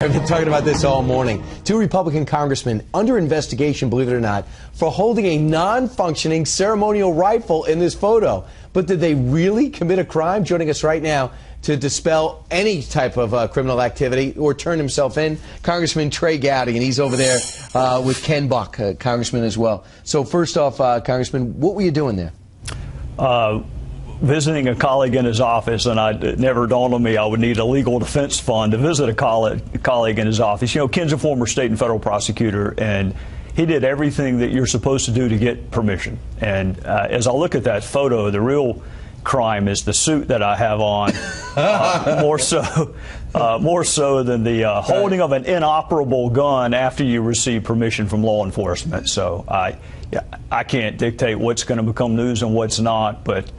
I've been talking about this all morning. Two Republican congressmen under investigation, believe it or not, for holding a non-functioning ceremonial rifle in this photo. But did they really commit a crime? Joining us right now to dispel any type of criminal activity or turn himself in, Congressman Trey Gowdy, and he's over there with Ken Buck, Congressman as well. So first off, Congressman, what were you doing there? Visiting a colleague in his office, and it never dawned on me I would need a legal defense fund to visit a colleague in his office. You know, Ken's a former state and federal prosecutor, and he did everything that you're supposed to do to get permission. And as I look at that photo, the real crime is the suit that I have on, more so than the holding of an inoperable gun after you receive permission from law enforcement. So I can't dictate what's going to become news and what's not, but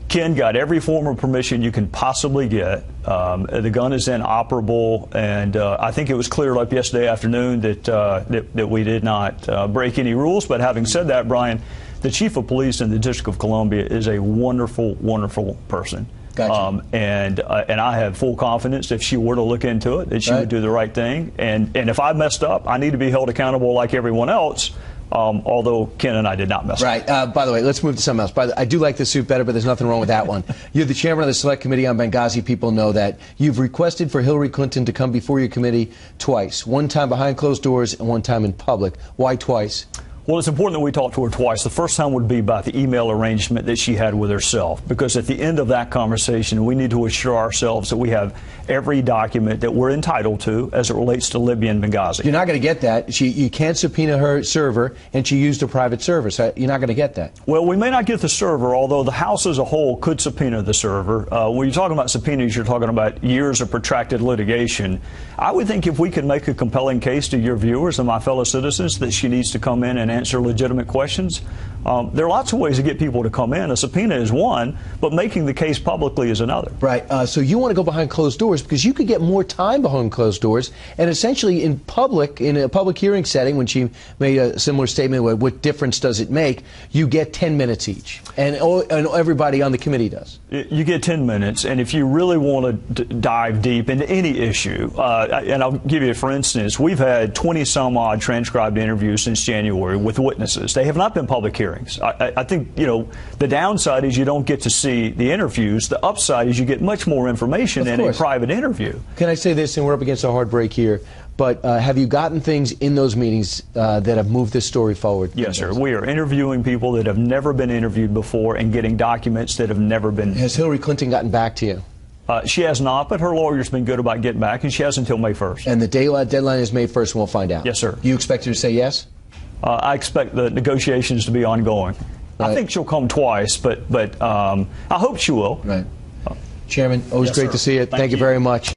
Ken got every form of permission you can possibly get. The gun is inoperable, and I think it was cleared up yesterday afternoon that we did not break any rules. But having said that, Brian, the chief of police in the District of Columbia is a wonderful, wonderful person. Gotcha. And I have full confidence if she were to look into it, that she would do the right thing. And if I messed up, I need to be held accountable like everyone else. Although Ken and I did not mess up. Right. By the way, let's move to something else. I do like the suit better, but there's nothing wrong with that one. You're the chairman of the Select Committee on Benghazi. People know that. You've requested for Hillary Clinton to come before your committee twice. One time behind closed doors and one time in public. Why twice? Well, it's important that we talk to her twice. The first time would be about the email arrangement that she had with herself, because at the end of that conversation, we need to assure ourselves that we have every document that we're entitled to as it relates to Libya and Benghazi. You're not going to get that. You can't subpoena her server, and she used a private server, so you're not going to get that. Well, we may not get the server, although the House as a whole could subpoena the server. When you're talking about subpoenas, you're talking about years of protracted litigation. I would think if we could make a compelling case to your viewers and my fellow citizens that she needs to come in and answer legitimate questions. There are lots of ways to get people to come in. A subpoena is one, but making the case publicly is another. Right. So you want to go behind closed doors because you could get more time behind closed doors, and essentially in a public hearing setting, when she made a similar statement, what difference does it make? You get 10 minutes each, and everybody on the committee does. You get 10 minutes, and if you really want to dive deep into any issue, and I'll give you, for instance, we've had 20-some-odd transcribed interviews since January with witnesses. They have not been public hearings. I think, you know, the downside is you don't get to see the interviews. The upside is you get much more information in a private interview. Can I say this, and we're up against a hard break here, but have you gotten things in those meetings that have moved this story forward? Yes, sir. We are interviewing people that have never been interviewed before and getting documents that have never been. Has Hillary Clinton gotten back to you? She has not, but her lawyer's been good about getting back, and she has until May 1st. And the deadline is May 1st, and we'll find out. Yes, sir. You expect her to say yes? I expect the negotiations to be ongoing. Right. I think she'll come twice, but I hope she will. Right. Chairman, always great to see you. Thank you very much.